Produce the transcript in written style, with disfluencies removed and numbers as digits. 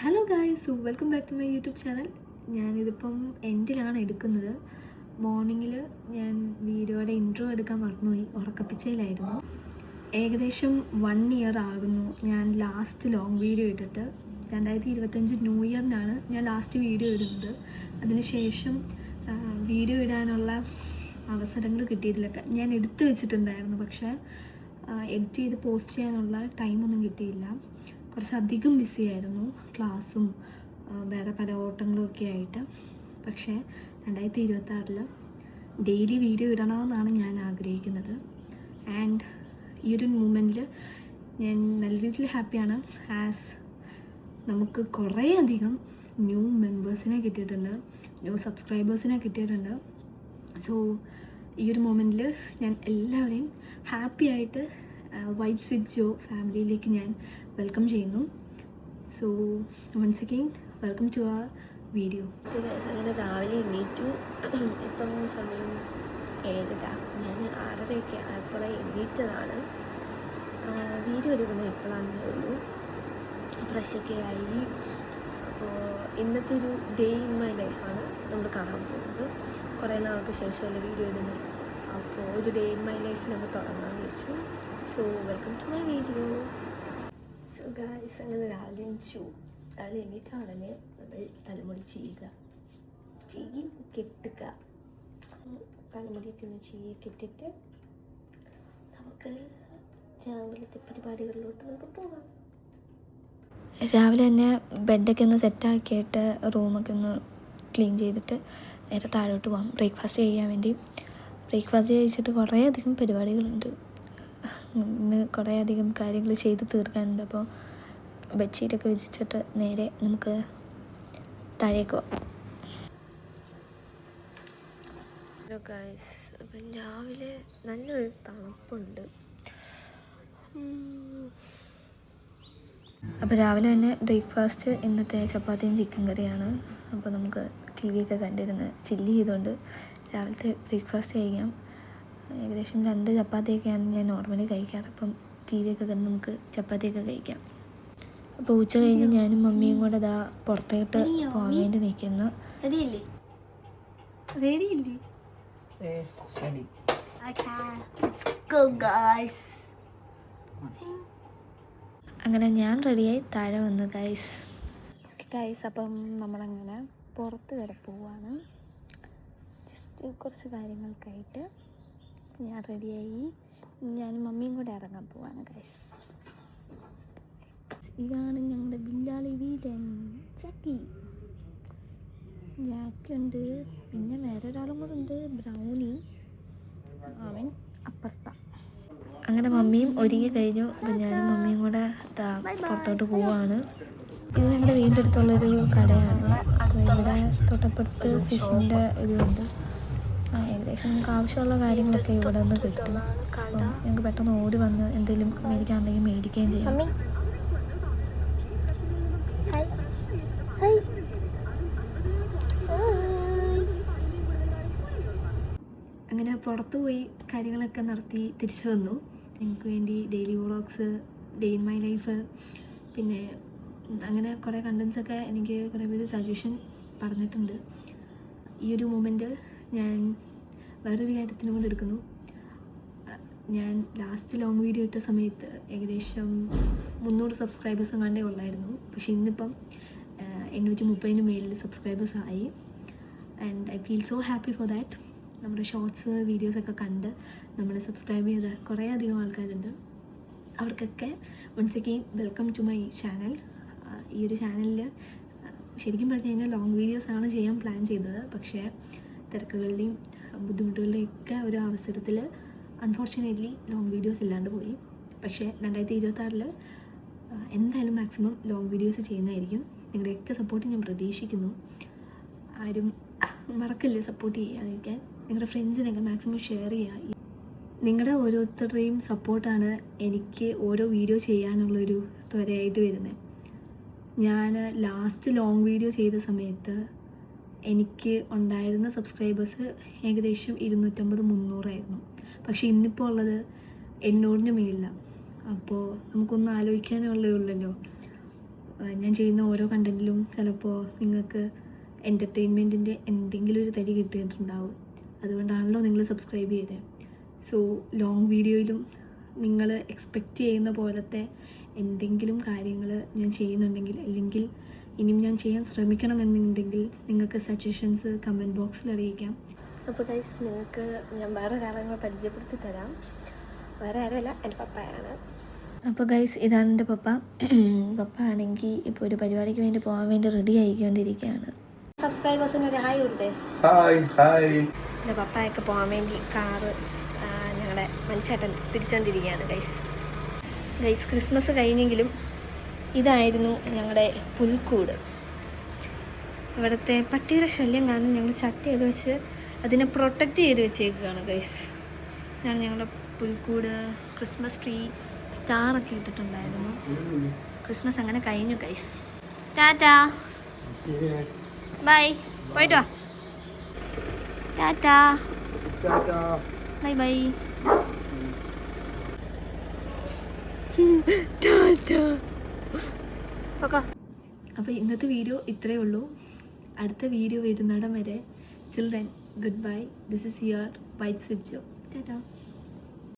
Hello guys, welcome back to my YouTube channel. ഞാനിതിപ്പം എൻഡിലാണ് എടുക്കുന്നത്. മോർണിംഗിൽ ഞാൻ വീഡിയോയുടെ ഇൻട്രോ എടുക്കാൻ മറന്നുപോയി, ഉറക്കപ്പിച്ചയിലായിരുന്നു. ഏകദേശം 1 ഇയർ ആകുന്നു ഞാൻ ലാസ്റ്റ് ലോങ് വീഡിയോ ഇട്ടിട്ട്. 2025 ന്യൂ ഇയറിനാണ് ഞാൻ ലാസ്റ്റ് വീഡിയോ ഇടുന്നത്. അതിനുശേഷം വീഡിയോ ഇടാനുള്ള അവസരങ്ങൾ കിട്ടിയിട്ടില്ല. ഞാൻ എടുത്തു വെച്ചിട്ടുണ്ടായിരുന്നു, പക്ഷേ എഡിറ്റ് ചെയ്ത് പോസ്റ്റ് ചെയ്യാനുള്ള ടൈമൊന്നും കിട്ടിയില്ല. കുറച്ചധികം ബിസി ആയിരുന്നു, ക്ലാസ്സും വേറെ പല ഓട്ടങ്ങളും ഒക്കെ ആയിട്ട്. പക്ഷേ 2026 ഡെയിലി വീഡിയോ ഇടണമെന്നാണ് ഞാൻ ആഗ്രഹിക്കുന്നത്. ആൻഡ് ഈ ഒരു മൂമെൻറ്റിൽ ഞാൻ നല്ല രീതിയിൽ ഹാപ്പിയാണ്. ആസ് നമുക്ക് കുറേയധികം ന്യൂ മെമ്പേഴ്സിനെ കിട്ടിയിട്ടുണ്ട്, ന്യൂ സബ്സ്ക്രൈബേഴ്സിനെ കിട്ടിയിട്ടുണ്ട്. സോ ഈ ഒരു മൊമെൻറ്റിൽ ഞാൻ എല്ലാവരെയും ഹാപ്പി ആയിട്ട് വൈബ്സ് വിത്ത് ജോ ഫാമിലിയിലേക്ക് ഞാൻ വെൽക്കം ചെയ്യുന്നു. So once again welcome to our video. അങ്ങനെ രാവിലെ എണീറ്റു. ഇപ്പം സമയം 7:30. ഞാൻ 6:30 ആയപ്പോഴേ എണീറ്റതാണ്. വീഡിയോ എടുക്കുന്നത് ഇപ്പോഴാണേ ഉള്ളൂ. ഫ്രഷൊക്കെ ആയി. അപ്പോൾ ഇന്നത്തെ ഒരു ഡേ ഇൻ മൈ ലൈഫാണ് നമ്മൾ കാണാൻ പോകുന്നത്. കുറേ നാൾക്ക് ശേഷമല്ല വീഡിയോ ഇടുന്നത്. അപ്പോൾ ഒരു ഡേ ഇൻ മൈ ലൈഫ് നമ്മൾ തുടങ്ങാമെന്ന് വെച്ചു. So welcome to my video. So guys, അങ്ങനെ രാവിലെ എണീറ്റാണല്ലേ നമ്മൾ തലമുടി ചെയ്യുക, ചെയ്യും കെട്ടുക. തലമുടിയൊക്കെ ഒന്ന് കെട്ടിട്ട് നമുക്ക് രാവിലത്തെ പരിപാടികളിലോട്ട് നമുക്ക് പോകാം. രാവിലെ തന്നെ ബെഡൊക്കെ ഒന്ന് സെറ്റാക്കിയിട്ട് റൂമൊക്കെ ഒന്ന് ക്ലീൻ ചെയ്തിട്ട് നേരെ താഴോട്ട് പോകാം ബ്രേക്ക്ഫാസ്റ്റ് ചെയ്യാൻ വേണ്ടി. ബ്രേക്ക്ഫാസ്റ്റ് കഴിച്ചിട്ട് കുറേയധികം പരിപാടികളുണ്ട്. ഇന്ന് കുറേയധികം കാര്യങ്ങൾ ചെയ്ത് തീർക്കാനുണ്ട്. അപ്പോൾ ബെഡ്ഷീറ്റൊക്കെ വിരിച്ചിട്ട് നേരെ നമുക്ക് താഴേക്ക് പോകാം. ഹലോ ഗായ്സ്, അപ്പം രാവിലെ നല്ലൊരു തണുപ്പുണ്ട്. അപ്പോൾ രാവിലെ തന്നെ ബ്രേക്ക്ഫാസ്റ്റ് ഇന്നത്തെ ചപ്പാത്തിയും ചിക്കൻ കറിയാണ്. അപ്പോൾ നമുക്ക് ടി വി ഒക്കെ കണ്ടിരുന്ന് ചില്ല് ചെയ്തുകൊണ്ട് രാവിലത്തെ ബ്രേക്ക്ഫാസ്റ്റ് കഴിക്കാം. ഏകദേശം 2 ചപ്പാത്തിയൊക്കെയാണ് ഞാൻ നോർമലി കഴിക്കാറ്. അപ്പം ടി വി ഒക്കെ കണ്ട് നമുക്ക് ചപ്പാത്തിയൊക്കെ കഴിക്കാം. അപ്പോൾ ഉച്ച കഴിഞ്ഞ് ഞാനും മമ്മിയും കൂടെ ഇതാ പുറത്തോട്ട് പോകാൻ വേണ്ടി നിൽക്കുന്നു. അങ്ങനെ ഞാൻ റെഡിയായി താഴെ വന്നു ഗൈസ്. അപ്പം നമ്മളങ്ങനെ പുറത്ത് വരെ പോവാണ്. ജസ്റ്റ് കുറച്ച് കാര്യങ്ങൾക്കായിട്ട് ഞാൻ റെഡിയായി. ഞാനും മമ്മിയും കൂടെ ഇറങ്ങാൻ പോവാണ് ഗൈസ്. ഇതാണ് ഞങ്ങളുടെ ബില്ലാളി വീലൻ ചക്കി. ജാക്കുണ്ട്, പിന്നെ വേറെ ഒരാളും കൂടെ ഉണ്ട്, ബ്രൗണി. അവൻ അപ്പുറത്ത. അങ്ങനെ മമ്മിയും ഒരുങ്ങി കഴിഞ്ഞു. അപ്പം ഞാനും മമ്മിയും കൂടെ പുറത്തോട്ട് പോവാണ്. ഇത് ഞങ്ങളുടെ വീടിൻ്റെ അടുത്തുള്ളൊരു കടയാണ്. അപ്പോൾ ഇവിടെ തൊട്ടപ്പുറത്ത് ഫിഷിൻ്റെ ഇതുണ്ട്. ഏകദേശം നമുക്ക് ആവശ്യമുള്ള കാര്യങ്ങളൊക്കെ ഇവിടെ നിന്ന് കിട്ടും. അപ്പം ഞങ്ങൾക്ക് പെട്ടെന്ന് ഓടി വന്ന് എന്തെങ്കിലും മേടിക്കാനുണ്ടെങ്കിൽ മേടിക്കുകയും ചെയ്യാം. അങ്ങനെ പുറത്തു പോയി കാര്യങ്ങളൊക്കെ നടത്തി തിരിച്ചു വന്നു. ഞങ്ങൾക്ക് വേണ്ടി daily vlogs, day in my life, പിന്നെ അങ്ങനെ കുറേ കണ്ടൻസൊക്കെ എനിക്ക് കുറേ പേര് സജഷൻ പറഞ്ഞിട്ടുണ്ട്. ഈ ഒരു മൊമെൻറ്റ് ഞാൻ വേറൊരു കാര്യത്തിന് കൊണ്ട് എടുക്കുന്നു. ഞാൻ ലാസ്റ്റ് ലോങ് വീഡിയോ ഇട്ട സമയത്ത് ഏകദേശം 300 സബ്സ്ക്രൈബേഴ്സ് കണ്ടേ ഉള്ളായിരുന്നു. പക്ഷേ ഇന്നിപ്പം 830 മേളിൽ സബ്സ്ക്രൈബേഴ്സ് ആയി. And I feel so happy for that. നമ്മുടെ ഷോർട്സ് വീഡിയോസൊക്കെ കണ്ട് നമ്മളെ സബ്സ്ക്രൈബ് ചെയ്ത കുറേ അധികം ആൾക്കാരുണ്ട്. അവർക്കൊക്കെ once again welcome to my channel. ഈ ഒരു ചാനലിൽ ശരിക്കും പറഞ്ഞു കഴിഞ്ഞാൽ ലോങ് വീഡിയോസാണ് ചെയ്യാൻ പ്ലാൻ ചെയ്തത്. പക്ഷേ തിരക്കുകളുടെയും ബുദ്ധിമുട്ടുകളുടെയും ഒക്കെ ഒരു അവസരത്തിൽ അൺഫോർച്യുനേറ്റ്ലി ലോങ് വീഡിയോസ് ഇല്ലാണ്ട് പോയി. പക്ഷേ 2026 എന്തായാലും മാക്സിമം ലോങ് വീഡിയോസ് ചെയ്യുന്നതായിരിക്കും. നിങ്ങളുടെയൊക്കെ സപ്പോർട്ട് ഞാൻ പ്രതീക്ഷിക്കുന്നു. ആരും മറക്കല്ലേ സപ്പോർട്ട് ചെയ്യാതിരിക്കാൻ. നിങ്ങളുടെ ഫ്രണ്ട്സിനൊക്കെ മാക്സിമം ഷെയർ ചെയ്യുക. നിങ്ങളുടെ ഓരോരുത്തരുടെയും സപ്പോർട്ടാണ് എനിക്ക് ഓരോ വീഡിയോ ചെയ്യാനുള്ളൊരു ത്വരയായിട്ട് വരുന്നത്. ഞാൻ ലാസ്റ്റ് ലോങ് വീഡിയോ ചെയ്ത സമയത്ത് എനിക്ക് ഉണ്ടായിരുന്ന സബ്സ്ക്രൈബേഴ്സ് ഏകദേശം 250-300 ആയിരുന്നു. പക്ഷേ ഇന്നിപ്പോൾ ഉള്ളത് 800-ന് മേളിലാണ്. അപ്പോൾ നമുക്കൊന്നും ആലോചിക്കാനുള്ളേ ഉള്ളല്ലോ. ഞാൻ ചെയ്യുന്ന ഓരോ കണ്ടൻറ്റിലും ചിലപ്പോൾ നിങ്ങൾക്ക് എൻ്റർടൈൻമെൻറ്റിൻ്റെ എന്തെങ്കിലും ഒരു തരി കിട്ടിയിട്ടുണ്ടാവും. അതുകൊണ്ടാണല്ലോ നിങ്ങൾ സബ്സ്ക്രൈബ് ചെയ്തത്. സോ ലോങ് വീഡിയോയിലും നിങ്ങൾ എക്സ്പെക്റ്റ് ചെയ്യുന്ന പോലത്തെ എന്തെങ്കിലും കാര്യങ്ങൾ ഞാൻ ചെയ്യുന്നുണ്ടെങ്കിൽ, അല്ലെങ്കിൽ ഇനിയും ഞാൻ ചെയ്യാൻ ശ്രമിക്കണമെന്നുണ്ടെങ്കിൽ നിങ്ങൾക്ക് സജഷൻസ് കമൻറ്റ് ബോക്സിൽ അറിയിക്കാം. അപ്പോൾ ഗൈസ്, നിങ്ങൾക്ക് ഞാൻ വേറെ ഒരാളെ പരിചയപ്പെടുത്തി തരാം. വേറെ ആരുമല്ല, എൻ്റെ പപ്പയാണ്. അപ്പോൾ ഗൈസ്, ഇതാണ് എൻ്റെ പപ്പ. പപ്പ ആണെങ്കിൽ ഇപ്പോൾ ഒരു പരിപാടിക്ക് വേണ്ടി പോകാൻ വേണ്ടി റെഡി ആയിക്കൊണ്ടിരിക്കുകയാണ്. സബ്സ്ക്രൈബേഴ്സിന് ഒരു ഹായ് കൊടുത്തേ. ഹായ്. എൻ്റെ പപ്പയൊക്കെ പോകാൻ വേണ്ടി കാറ് ഞങ്ങളുടെ മനുഷ്യട്ടൻ തിരിച്ചുകൊണ്ടിരിക്കുകയാണ് ഗൈസ്. ക്രിസ്മസ് കഴിഞ്ഞെങ്കിലും ഇതായിരുന്നു ഞങ്ങളുടെ പുൽക്കൂട്. ഇവിടുത്തെ പട്ടിയുടെ ശല്യം കാരണം ഞങ്ങൾ ചട്ടി ചെയ്ത് വെച്ച് അതിനെ പ്രൊട്ടക്റ്റ് ചെയ്ത് വെച്ചേക്കുകയാണ് ഗൈസ്. ഇതാണ് ഞങ്ങളുടെ പുൽക്കൂട്. ക്രിസ്മസ് ട്രീ, സ്റ്റാറൊക്കെ ഇട്ടിട്ടുണ്ടായിരുന്നു. ക്രിസ്മസ് അങ്ങനെ കഴിഞ്ഞു ഗൈസ്. ടാറ്റാ, ബൈ, പോയിട്ട് വാ. Tata, bye bye. അപ്പോൾ ഇന്നത്തെ വീഡിയോ ഇത്രയേ ഉള്ളൂ. അടുത്ത വീഡിയോ വരുന്നിടം വരെ chill then good bye. This is your vibes with Jo. Tata.